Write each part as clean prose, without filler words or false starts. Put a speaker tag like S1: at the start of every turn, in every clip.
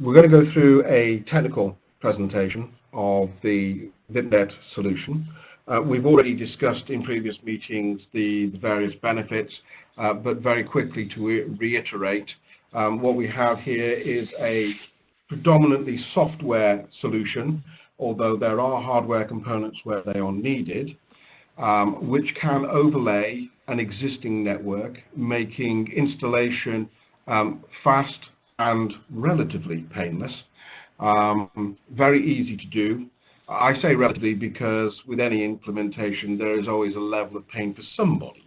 S1: We're going to go through a technical presentation of the ViPNet solution. We've already discussed in previous meetings the various benefits, but very quickly to reiterate, what we have here is a predominantly software solution, although there are hardware components where they are needed, which can overlay an existing network, making installation fast and relatively painless, very easy to do. I say relatively because with any implementation there is always a level of pain for somebody,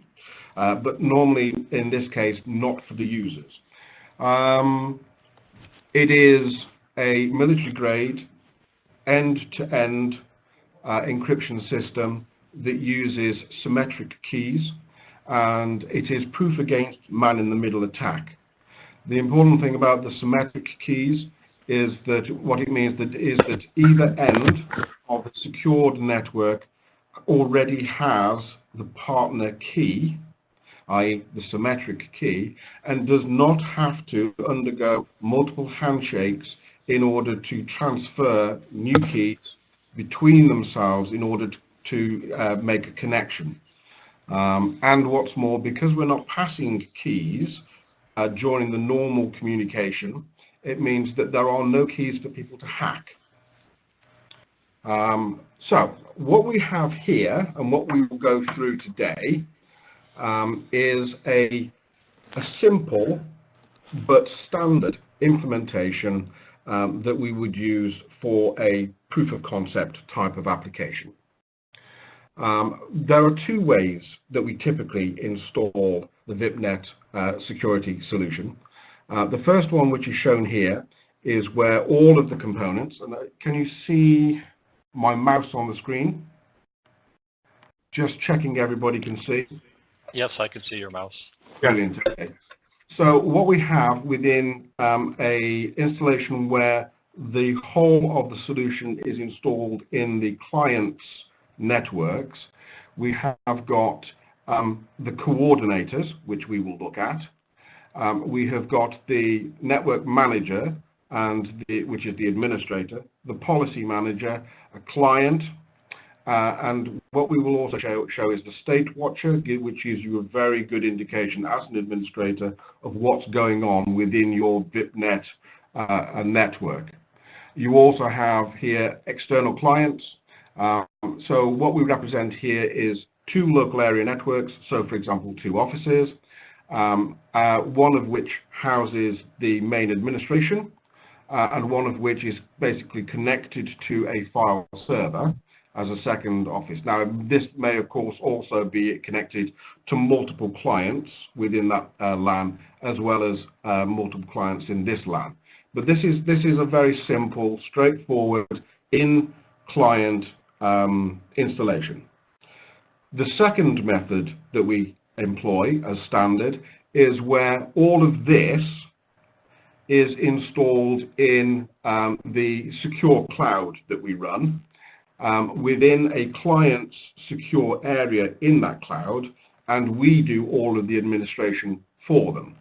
S1: but normally in this case not for the users. It is a military grade end-to-end encryption system that uses symmetric keys, and it is proof against man-in-the-middle attack. The important thing about the symmetric keys is that what it means is that either end of a secured network already has the partner key, i.e. the symmetric key, and does not have to undergo multiple handshakes in order to transfer new keys between themselves in order to make a connection. And what's more, because we're not passing keys during the normal communication, it means that there are no keys for people to hack. So what we have here and what we will go through today is a simple but standard implementation that we would use for a proof of concept type of application. There are two ways that we typically install the ViPNet security solution. The first one, which is shown here, is where all of the components, and can you see my mouse on the screen? Just checking everybody can see.
S2: Yes, I can see your mouse.
S1: Brilliant. Okay. So what we have within a installation where the whole of the solution is installed in the client's networks, we have got the coordinators, which we will look at. We have got the network manager, which is the administrator, the policy manager, a client, and what we will also show is the state watcher, which gives you a very good indication as an administrator of what's going on within your ViPNet network. You also have here external clients. So what we represent here is two local area networks, so for example 2 offices, one of which houses the main administration, and one of which is basically connected to a file server as a second office. Now this may of course also be connected to multiple clients within that LAN, as well as multiple clients in this LAN. But this is a very simple, straightforward in-client installation. The second method that we employ as standard is where all of this is installed in the secure cloud that we run within a client's secure area in that cloud, and we do all of the administration for them.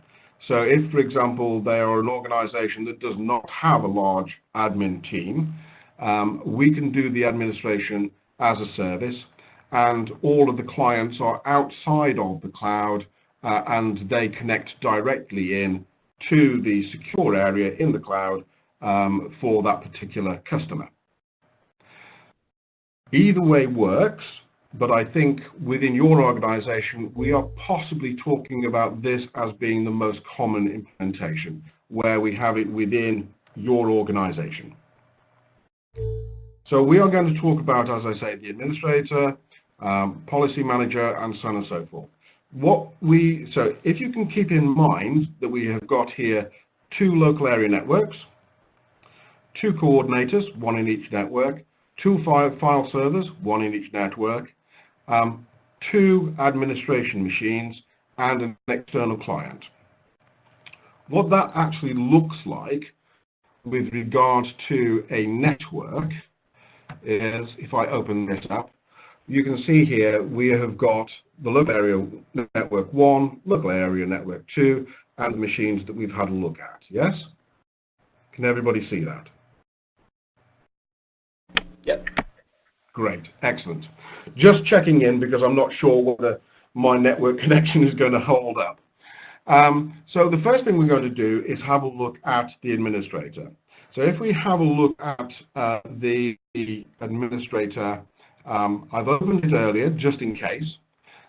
S1: So if, for example, they are an organization that does not have a large admin team, we can do the administration as a service, and all of the clients are outside of the cloud and they connect directly in to the secure area in the cloud for that particular customer. Either way works, but I think within your organization we are possibly talking about this as being the most common implementation, where we have it within your organization. So we are going to talk about, as I say, the administrator, policy manager, and so on and so forth. So if you can keep in mind that we have got here 2 local area networks, 2 coordinators, 1 in each network, 2 file servers, 1 in each network, 2 administration machines, and an external client. What that actually looks like with regard to a network is, if I open this up, you can see here we have got the local area network 1, local area network 2, and the machines that we've had a look at, yes? Can everybody see that?
S3: Yep.
S1: Great, excellent. Just checking in because I'm not sure whether my network connection is going to hold up. So the first thing we're going to do is have a look at the administrator. So if we have a look at the administrator, I've opened it earlier just in case.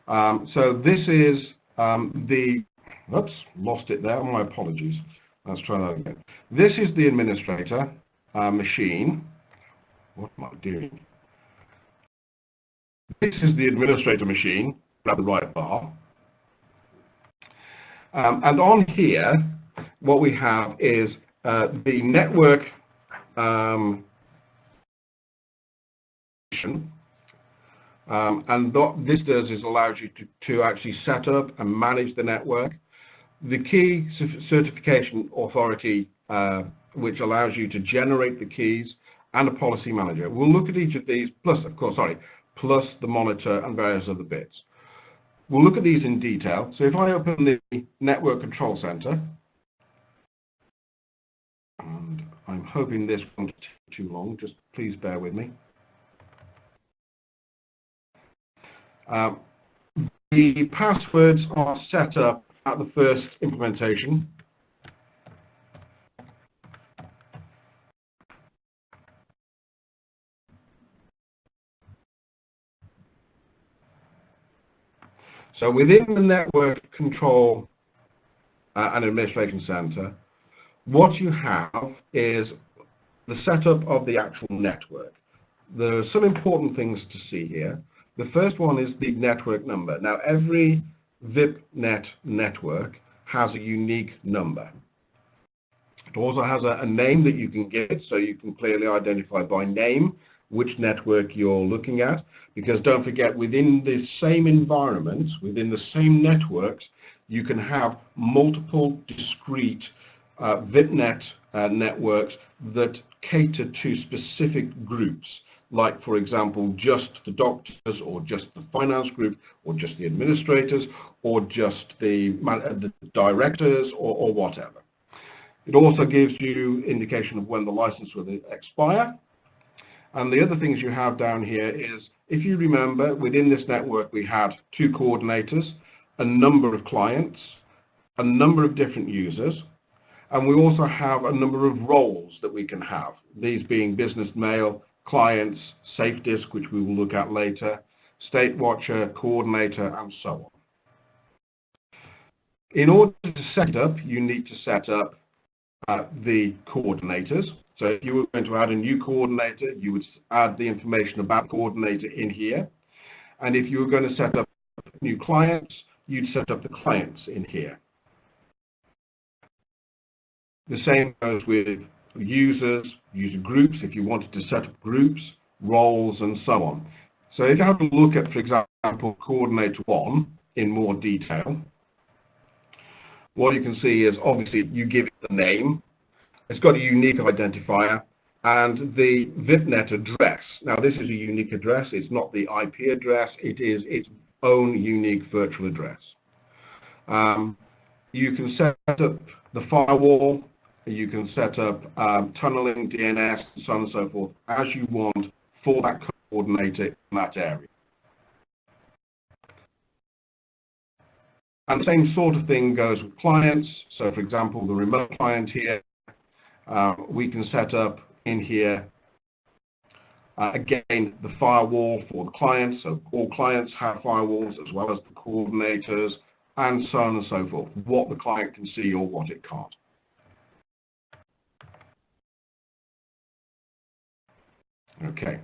S1: So this is oops, lost it there, my apologies. Let's try that again. This is the administrator machine. What am I doing? This is the administrator machine, grab the right bar. And on here, what we have is the network and what this does is allows you to actually set up and manage the network. The key certification authority, which allows you to generate the keys, and a policy manager. We'll look at each of these, plus the monitor and various other bits. We'll look at these in detail. So if I open the Network Control Center, and I'm hoping this won't take too long, just please bear with me. The passwords are set up at the first implementation. So within the Network Control and Administration Center, what you have is the setup of the actual network. There are some important things to see here. The first one is the network number. Now, every ViPNet network has a unique number. It also has a name that you can give it, so you can clearly identify by name which network you're looking at, because don't forget, within the same environments, within the same networks, you can have multiple discrete ViPNet networks that cater to specific groups, like, for example, just the doctors, or just the finance group, or just the administrators, or just the directors, or whatever. It also gives you indication of when the license will expire. And the other things you have down here is, if you remember, within this network we had 2 coordinators, a number of clients, a number of different users, and we also have a number of roles that we can have, these being business mail, clients, safe disk, which we will look at later, state watcher, coordinator, and so on. In order to set it up, you need to set up the coordinators. So if you were going to add a new coordinator, you would add the information about the coordinator in here. And if you were going to set up new clients, you'd set up the clients in here. The same goes with users, user groups, if you wanted to set up groups, roles, and so on. So if you have a look at, for example, coordinator 1 in more detail, what you can see is obviously you give it the name. It's got a unique identifier and the ViPNet address. Now this is a unique address, it's not the IP address, it is its own unique virtual address. You can set up the firewall, you can set up tunneling, DNS, and so on and so forth, as you want for that coordinator in that area. And the same sort of thing goes with clients. So for example, the remote client here, we can set up in here, again, the firewall for the clients. So all clients have firewalls as well as the coordinators, and so on and so forth, what the client can see or what it can't. Okay.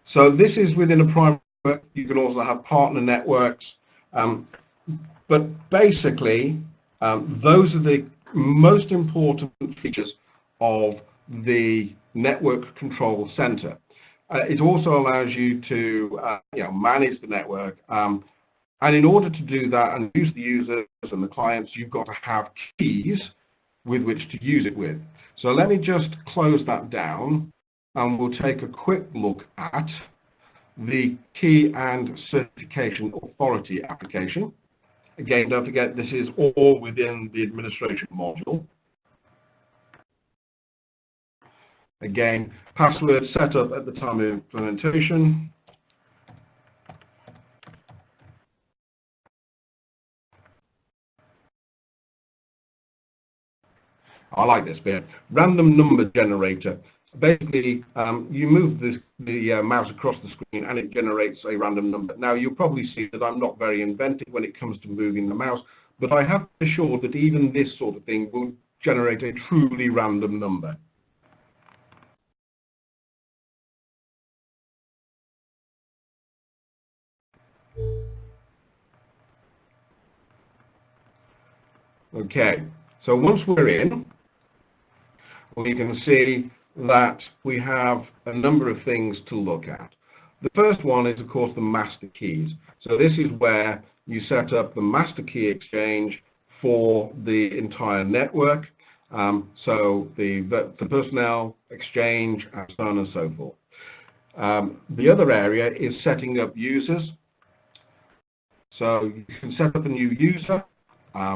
S1: So this is within a private network. You can also have partner networks. But basically, those are the most important features of the Network Control Center. It also allows you to manage the network. And in order to do that and use the users and the clients, you've got to have keys with which to use it with. So let me just close that down, and we'll take a quick look at the Key and Certification Authority application. Again, don't forget, this is all within the administration module. Again, password set up at the time of implementation. I like this bit. Random number generator. Basically, you move the mouse across the screen and it generates a random number. Now, you'll probably see that I'm not very inventive when it comes to moving the mouse, but I have assured that even this sort of thing will generate a truly random number. Okay, so once we're in, we can see that we have a number of things to look at. The first one is, of course, the master keys. So this is where you set up the master key exchange for the entire network. So the personnel exchange and so on and so forth. The other area is setting up users. So you can set up a new user.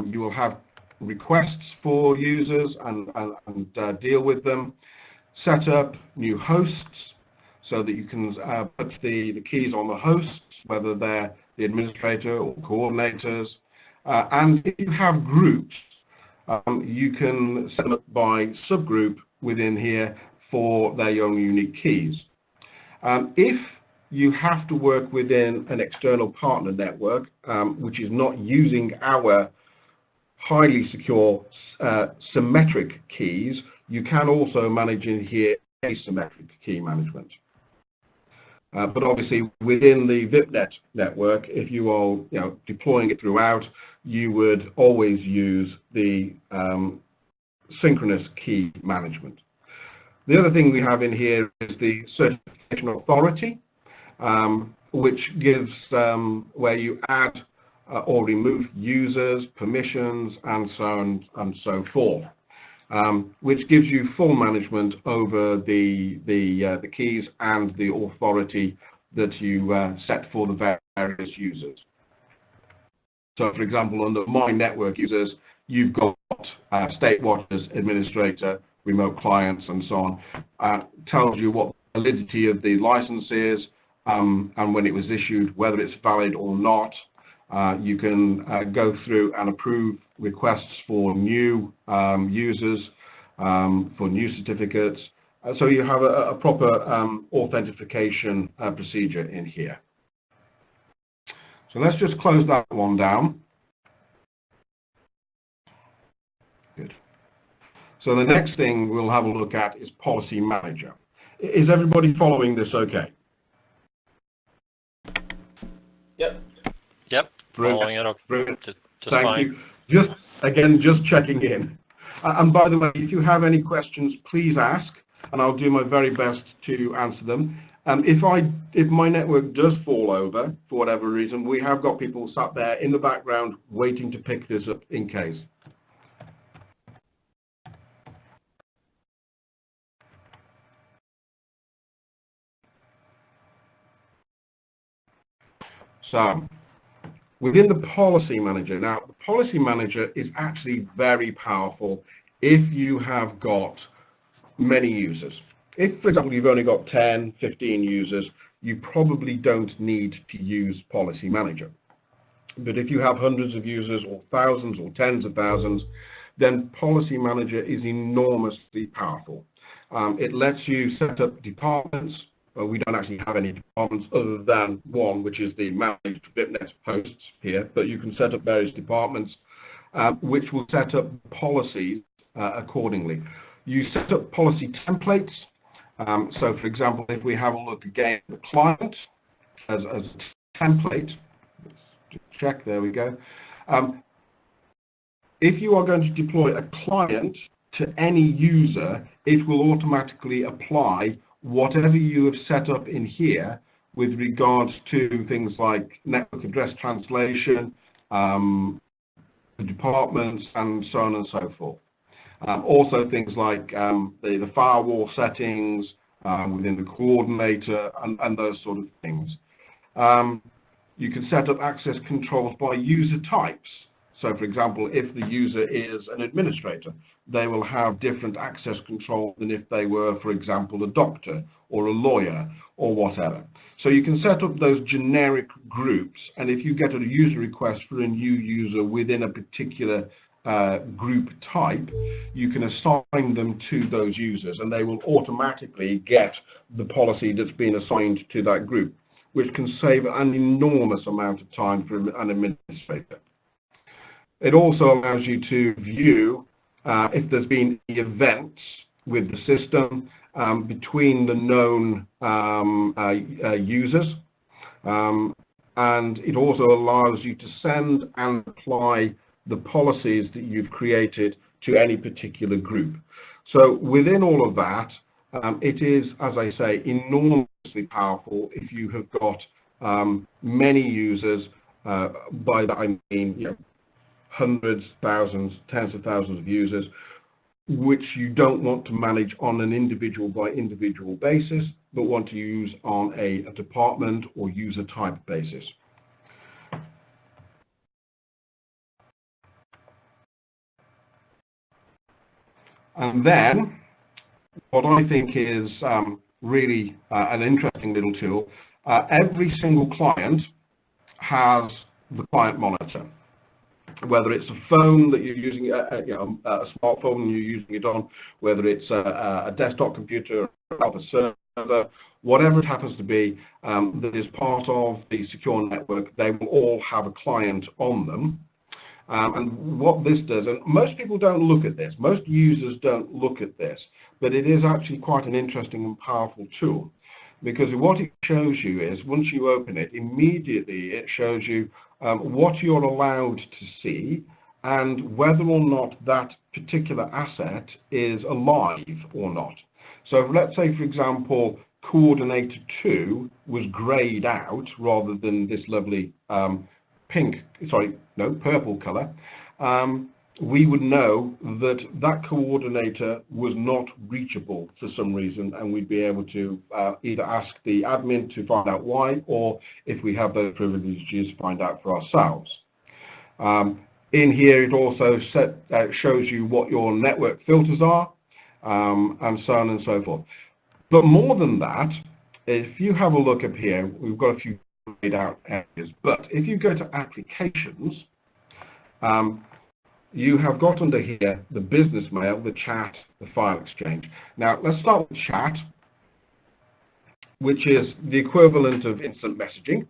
S1: You will have requests for users and deal with them. Set up new hosts so that you can put the keys on the hosts, whether they're the administrator or coordinators. And if you have groups, you can set up by subgroup within here for their own unique keys. If you have to work within an external partner network, which is not using our highly secure symmetric keys, you can also manage in here asymmetric key management. But obviously within the ViPNet network, if you are deploying it throughout, you would always use the synchronous key management. The other thing we have in here is the certification authority, which gives where you add or remove users, permissions, and so on and so forth, which gives you full management over the keys and the authority that you set for the various users. So, for example, under My Network users, you've got State Watchers, Administrator, Remote Clients, and so on. Tells you what the validity of the license is and when it was issued, whether it's valid or not. You can go through and approve requests for new users, for new certificates. So you have a proper authentication procedure in here. So let's just close that one down. Good. So the next thing we'll have a look at is Policy Manager. Is everybody following this okay?
S2: Yep.
S1: Brilliant.
S2: Following it.
S1: Brilliant.
S2: Just
S1: Thank
S2: fine.
S1: you. Just checking in. And by the way, if you have any questions, please ask, and I'll do my very best to answer them. If my network does fall over for whatever reason, we have got people sat there in the background waiting to pick this up in case. So, within the Policy Manager, now the Policy Manager is actually very powerful if you have got many users. If, for example, you've only got 10, 15 users, you probably don't need to use Policy Manager. But if you have hundreds of users or thousands or tens of thousands, then Policy Manager is enormously powerful. It lets you set up departments. We don't actually have any departments other than one, which is the managed ViPNet hosts here, but you can set up various departments which will set up policies accordingly. You set up policy templates. So, for example, if we have a look again at the client as a template, let's just check, there we go. If you are going to deploy a client to any user, it will automatically apply whatever you have set up in here with regards to things like network address translation, the departments, and so on and so forth. Also things like the firewall settings within the coordinator and those sort of things. You can set up access controls by user types. So for example, if the user is an administrator, they will have different access control than if they were, for example, a doctor or a lawyer or whatever. So you can set up those generic groups, and if you get a user request for a new user within a particular group type, you can assign them to those users and they will automatically get the policy that's been assigned to that group, which can save an enormous amount of time for an administrator. It also allows you to view if there's been events with the system between the known users, and it also allows you to send and apply the policies that you've created to any particular group. So within all of that, it is, as I say, enormously powerful if you have got many users. By that I mean, hundreds, thousands, tens of thousands of users, which you don't want to manage on an individual by individual basis, but want to use on a department or user type basis. And then, what I think is really an interesting little tool, every single client has the client monitor. Whether it's a phone that you're using, a smartphone and you're using it on, whether it's a desktop computer, a server, whatever it happens to be that is part of the secure network, they will all have a client on them. And what this does, and most people don't look at this, most users don't look at this, but it is actually quite an interesting and powerful tool, because what it shows you is, once you open it, immediately it shows you what you're allowed to see and whether or not that particular asset is alive or not. So let's say, for example, coordinator 2 was grayed out rather than this lovely purple color, we would know that that coordinator was not reachable for some reason, and we'd be able to either ask the admin to find out why, or if we have those privileges, find out for ourselves. In here, it also shows you what your network filters are, and so on and so forth. But more than that, if you have a look up here, we've got a few laid out areas, but if you go to applications, you have got under here the business mail, the chat, the file exchange. Now let's start with chat, which is the equivalent of instant messaging.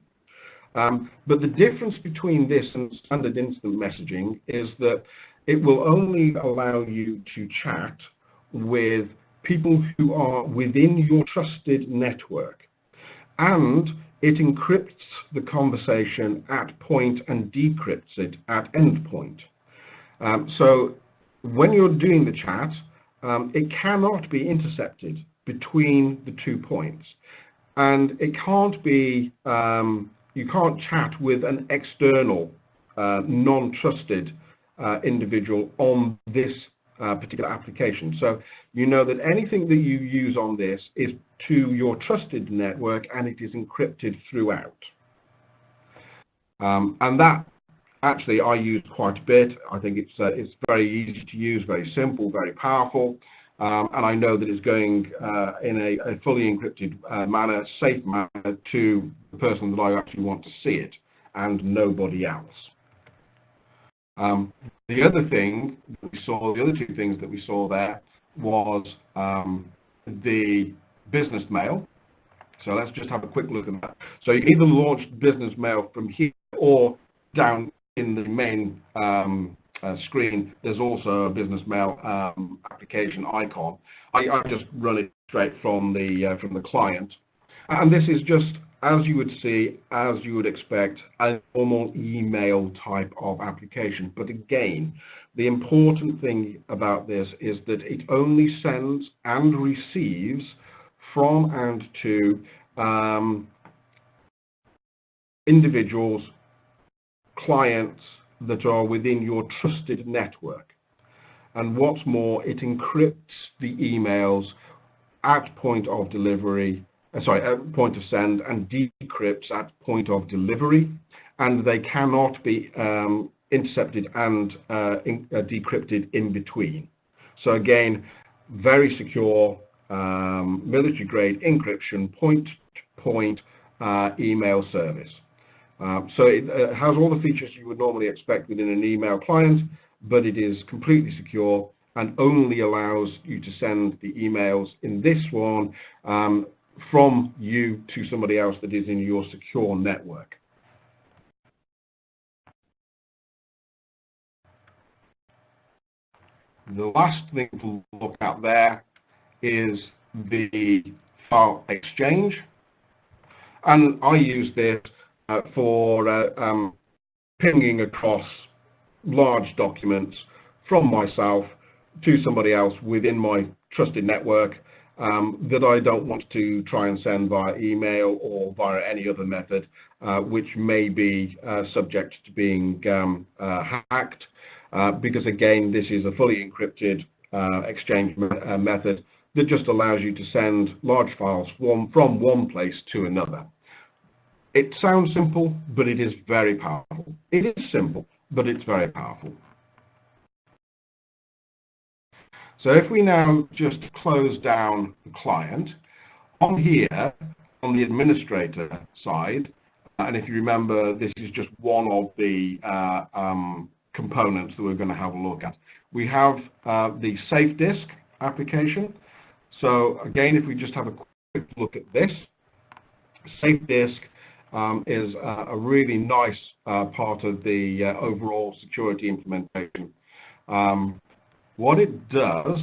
S1: But the difference between this and standard instant messaging is that it will only allow you to chat with people who are within your trusted network, and it encrypts the conversation at point and decrypts it at endpoint. So when you're doing the chat, it cannot be intercepted between the 2 points, and it can't be, you can't chat with an external, non-trusted individual on this particular application. So you know that anything that you use on this is to your trusted network, and it is encrypted throughout. And that actually I use quite a bit. I think it's very easy to use, very simple, very powerful, and I know that it's going in a fully encrypted manner, safe manner, to the person that I actually want to see it, and nobody else. The other thing that we saw, the other two things that we saw there was the business mail. So let's just have a quick look at that. So you either launch business mail from here, or down in the main screen, there's also a business mail application icon. I just run it straight from the client, and this is just, as you would see, as you would expect, a normal email type of application. But again, the important thing about this is that it only sends and receives from and to individuals, clients that are within your trusted network. And what's more, it encrypts the emails at point of delivery, at point of send, and decrypts at point of delivery, and they cannot be intercepted and decrypted in between. So again, very secure, military-grade encryption, point-to-point email service. So it has all the features you would normally expect within an email client, but it is completely secure and only allows you to send the emails in this one from you to somebody else that is in your secure network. The last thing to look at there is the file exchange, and I use this for pinging across large documents from myself to somebody else within my trusted network that I don't want to try and send via email or via any other method which may be subject to being hacked, because again this is a fully encrypted exchange method that just allows you to send large files from one place to another. It sounds simple, but it is very powerful. It is simple, but it's very powerful. So if we now just close down the client, on here, on the administrator side, and if you remember, this is just one of the components that we're going to have a look at. We have the Safe Disk application. So again, if we just have a quick look at this, Safe Disk is a really nice part of the overall security implementation. What it does,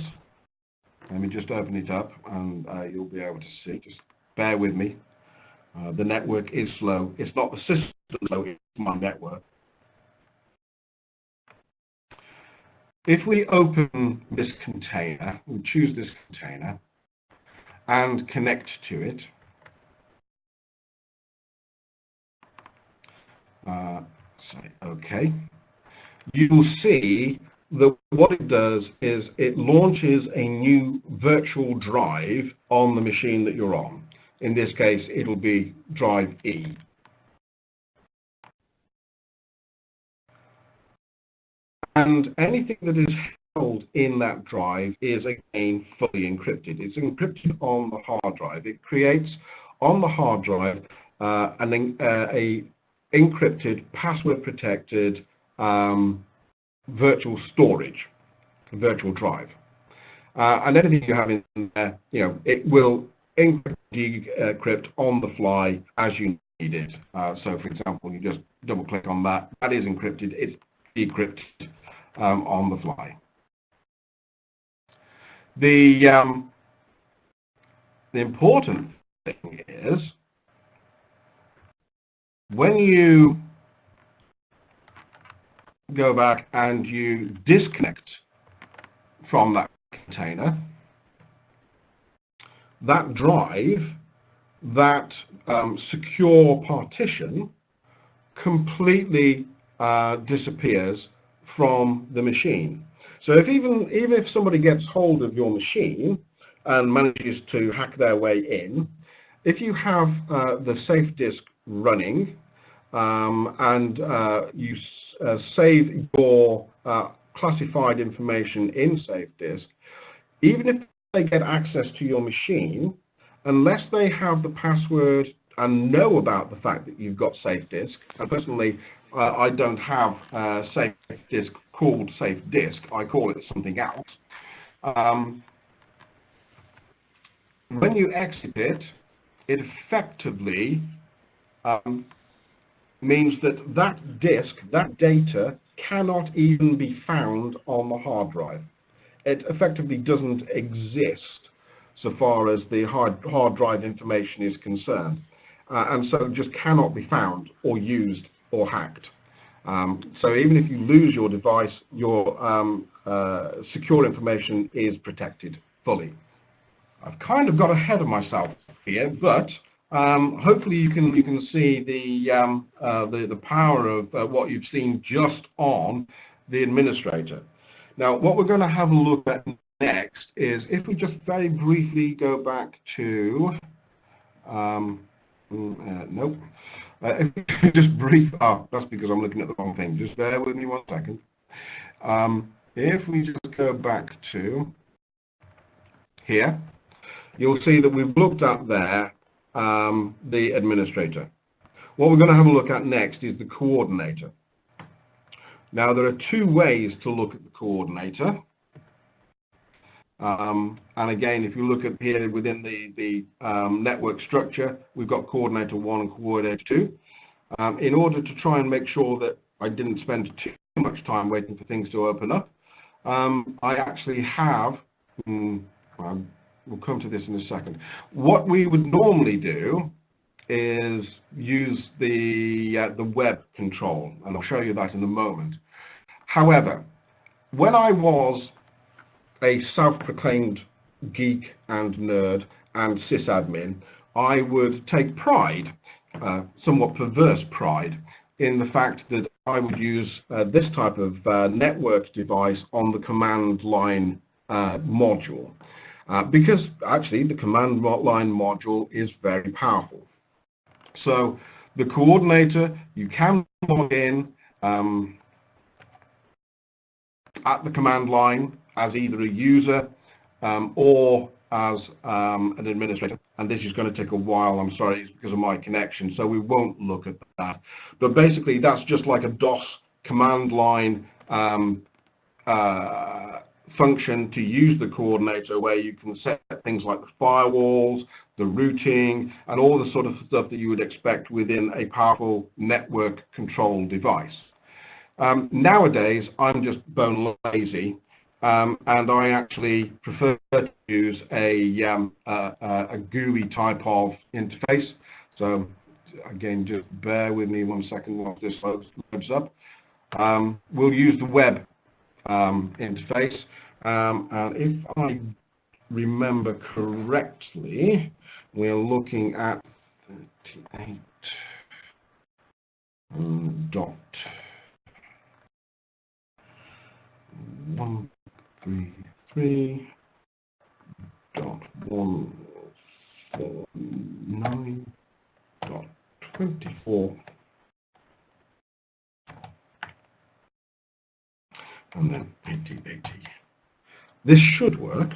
S1: let me just open it up and you'll be able to see. Just bear with me. The network is slow. It's not the system slow, it's my network. If we open this container, we choose this container and connect to it. Say OK. You will see that what it does is it launches a new virtual drive on the machine that you're on. In this case, it'll be drive E. And anything that is held in that drive is again fully encrypted. It's encrypted on the hard drive. It creates on the hard drive a encrypted, password-protected virtual storage, virtual drive. And anything you have in there, it will decrypt on the fly as you need it. So, for example, you just double-click on that. That is encrypted. It's decrypted on the fly. The important thing is when you go back and you disconnect from that container, that drive, that secure partition completely disappears from the machine. So even if somebody gets hold of your machine and manages to hack their way in, if you have the Safe Disk running and you save your classified information in Safe Disk, even if they get access to your machine, unless they have the password and know about the fact that you've got Safe Disk, and personally I don't have a Safe Disk called Safe Disk, I call it something else. When you exit it, it effectively means that that disk, that data, cannot even be found on the hard drive. It effectively doesn't exist so far as the hard drive information is concerned, and so it just cannot be found or used or hacked. So even if you lose your device, your secure information is protected fully. I've kind of got ahead of myself here, but hopefully you can see the power of what you've seen just on the administrator. Now, what we're going to have a look at next is if we just very briefly go back to nope. Just brief, that's because I'm looking at the wrong thing. Just bear with me 1 second. If we just go back to here, you'll see that we've looked at there the administrator. What we're going to have a look at next is the coordinator. Now there are two ways to look at the coordinator. And again, if you look at here within the network structure, we've got coordinator 1 and coordinator 2. In order to try and make sure that I didn't spend too much time waiting for things to open up, I actually have, we'll come to this in a second. What we would normally do is use the web control, and I'll show you that in a moment. However, when I was a self-proclaimed geek and nerd and sysadmin, I would take pride, somewhat perverse pride, in the fact that I would use this type of network device on the command line module, because actually the command line module is very powerful. So the coordinator, you can log in at the command line as either a user or as an administrator, and this is going to take a while. I'm sorry, it's because of my connection, so we won't look at that. But basically, that's just like a DOS command line function to use the coordinator, where you can set things like the firewalls, the routing, and all the sort of stuff that you would expect within a powerful network control device. Nowadays, I'm just bone lazy, and I actually prefer to use a GUI type of interface. So again, just bear with me 1 second while this loads up. We'll use the web interface, and if I remember correctly, we're looking at 38.133.149.24, and then 8080. This should work.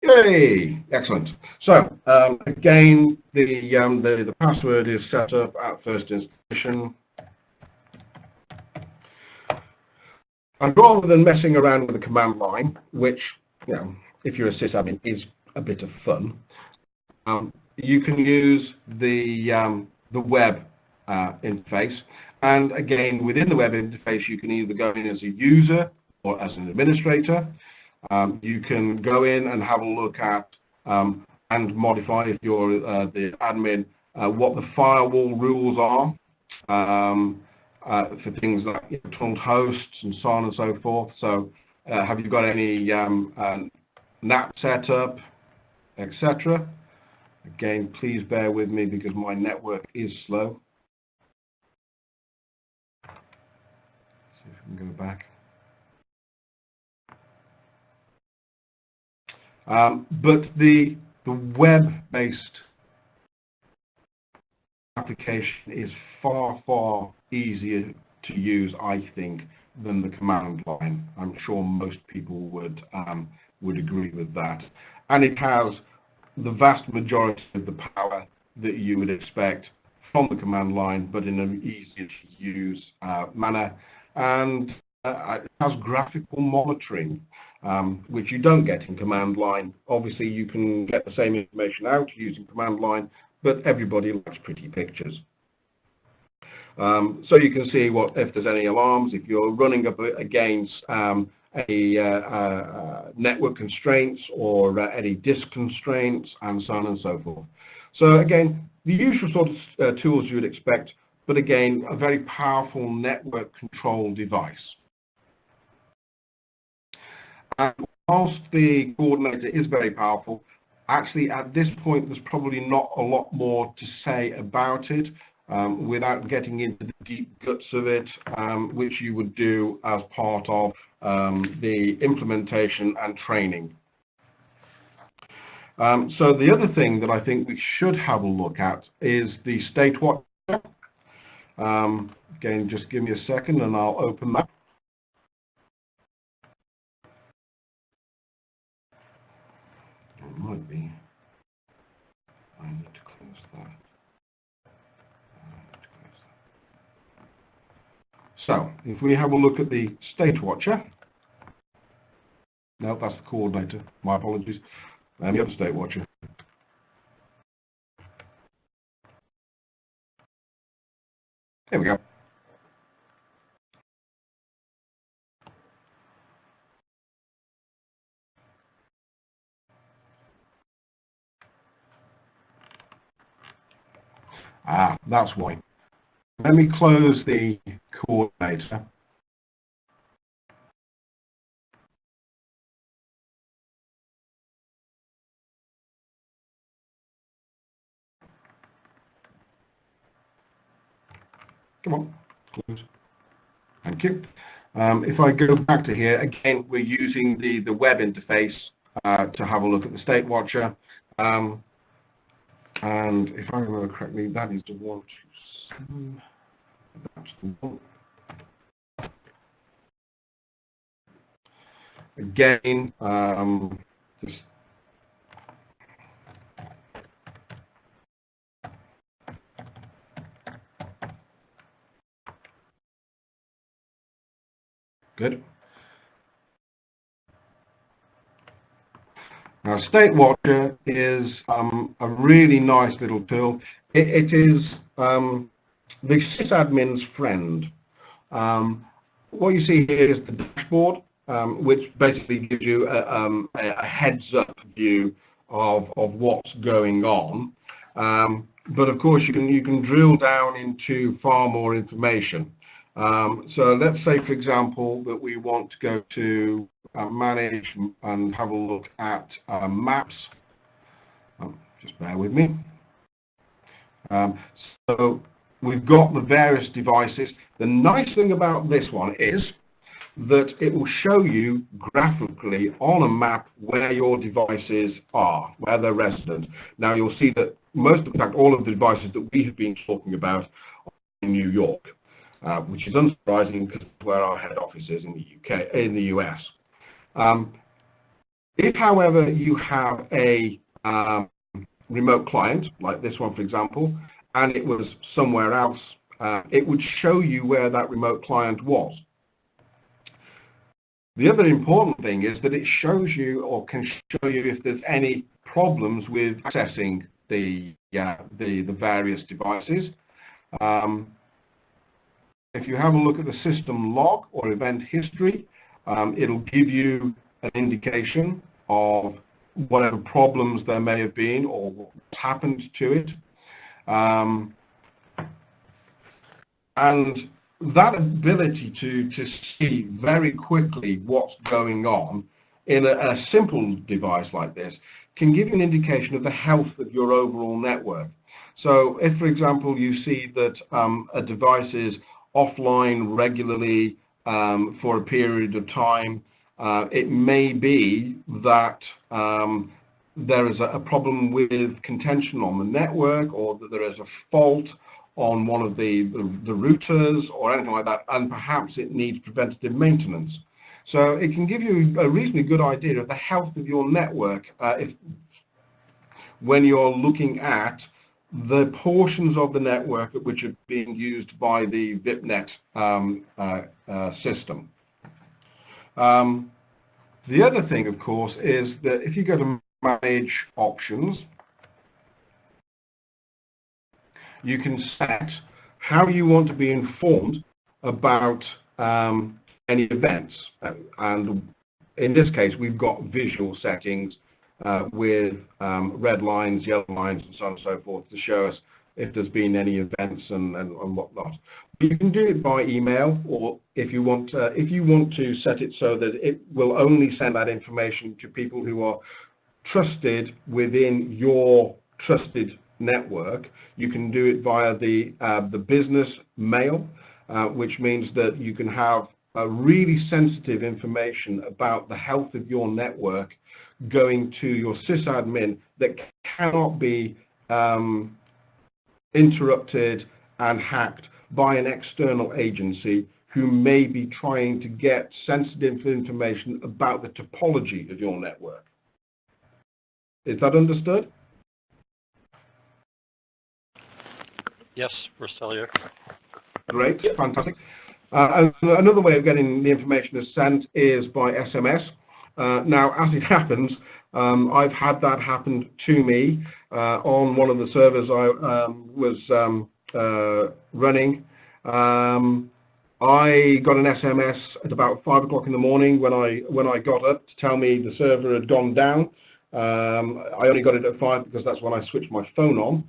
S1: Yay! Excellent. So again, the password is set up at first installation. And rather than messing around with the command line, which, you know, if you're a sysadmin, is a bit of fun, you can use the web interface. And again, within the web interface, you can either go in as a user or as an administrator. You can go in and have a look at and modify, if you're the admin, what the firewall rules are. For things like tunneled hosts and so on and so forth. So have you got any NAT setup, etc.? Again, please bear with me because my network is slow. See if we can go back. But the web-based application is far, far easier to use, I think, than the command line. I'm sure most people would agree with that. And it has the vast majority of the power that you would expect from the command line, but in an easier to use manner. And it has graphical monitoring, which you don't get in command line. Obviously, you can get the same information out using command line, but everybody likes pretty pictures. So you can see if there's any alarms, if you're running up against network constraints or any disk constraints, and so on and so forth. So again, the usual sort of tools you would expect, but again, a very powerful network control device. And whilst the coordinator is very powerful, actually at this point there's probably not a lot more to say about it without getting into the deep guts of it, which you would do as part of the implementation and training. So the other thing that I think we should have a look at is the state watcher. Again, just give me a second and I'll open that. It might be. I need to close that. So, if we have a look at the state watcher. No, that's the coordinator. My apologies. And the other state watcher. Here we go. That's why. Let me close the coordinator. Come on, close. Thank you. If I go back to here, again, we're using the web interface to have a look at the state watcher. And if I remember correctly, that is the 127. That's the one. Again, just good. Now, State Watcher is a really nice little tool. It is the sysadmin's friend. What you see here is the dashboard, which basically gives you a heads-up view of what's going on. But of course, you can drill down into far more information. So let's say, for example, that we want to go to manage and have a look at maps. Just bear with me. So we've got the various devices. The nice thing about this one is that it will show you graphically on a map where your devices are, where they're resident. Now you'll see that most, in fact, all of the devices that we have been talking about are in New York. Which is unsurprising because it's where our head office is in the UK, in the US. If, however, you have a remote client, like this one, for example, and it was somewhere else, it would show you where that remote client was. The other important thing is that it shows you, or can show you, if there's any problems with accessing the various devices. If you have a look at the system log or event history, it'll give you an indication of whatever problems there may have been or what happened to it. And that ability to see very quickly what's going on in a simple device like this can give you an indication of the health of your overall network. So if, for example, you see that a device is offline regularly for a period of time, it may be that there is a problem with contention on the network, or that there is a fault on one of the routers or anything like that, and perhaps it needs preventative maintenance. So it can give you a reasonably good idea of the health of your network when you're looking at the portions of the network which are being used by the ViPNet system. The other thing, of course, is that if you go to Manage Options, you can set how you want to be informed about any events. And in this case, we've got visual settings with red lines, yellow lines, and so on and so forth to show us if there's been any events and whatnot. You can do it by email, or if you want to set it so that it will only send that information to people who are trusted within your trusted network. You can do it via the business mail, which means that you can have really sensitive information about the health of your network going to your sysadmin that cannot be interrupted and hacked by an external agency who may be trying to get sensitive information about the topology of your network. Is that understood?
S2: Yes, we're still here.
S1: Great, fantastic. Another way of getting the information is sent is by SMS. Now, as it happens, I've had that happen to me on one of the servers I was running. I got an SMS at about 5 o'clock in the morning when I got up to tell me the server had gone down. I only got it at 5 because that's when I switched my phone on.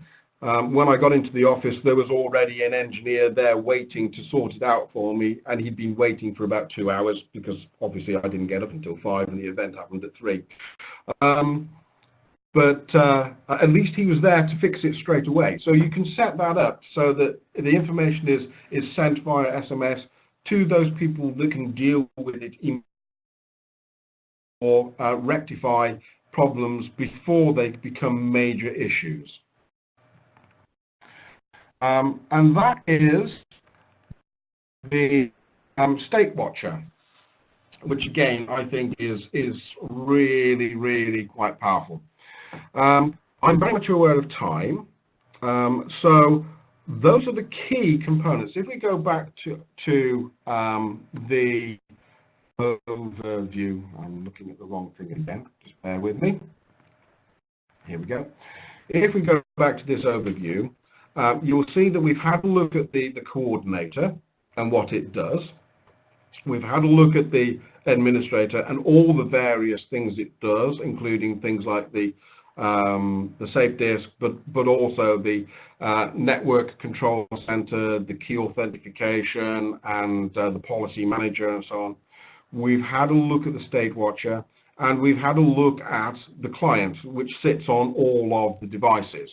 S1: When I got into the office, there was already an engineer there waiting to sort it out for me, and he'd been waiting for about 2 hours because obviously I didn't get up until 5 and the event happened at 3. But at least he was there to fix it straight away. So you can set that up so that the information is sent via SMS to those people that can deal with it or rectify problems before they become major issues. And that is the State Watcher, which again I think is really, really quite powerful. I'm very much aware of time, so those are the key components. If we go back to the overview, I'm looking at the wrong thing again, just bear with me. Here we go. If we go back to this overview, you'll see that we've had a look at the coordinator and what it does. We've had a look at the administrator and all the various things it does, including things like the safe disk, but also the network control center, the key authentication, and the policy manager, and so on. We've had a look at the State Watcher, and we've had a look at the client, which sits on all of the devices.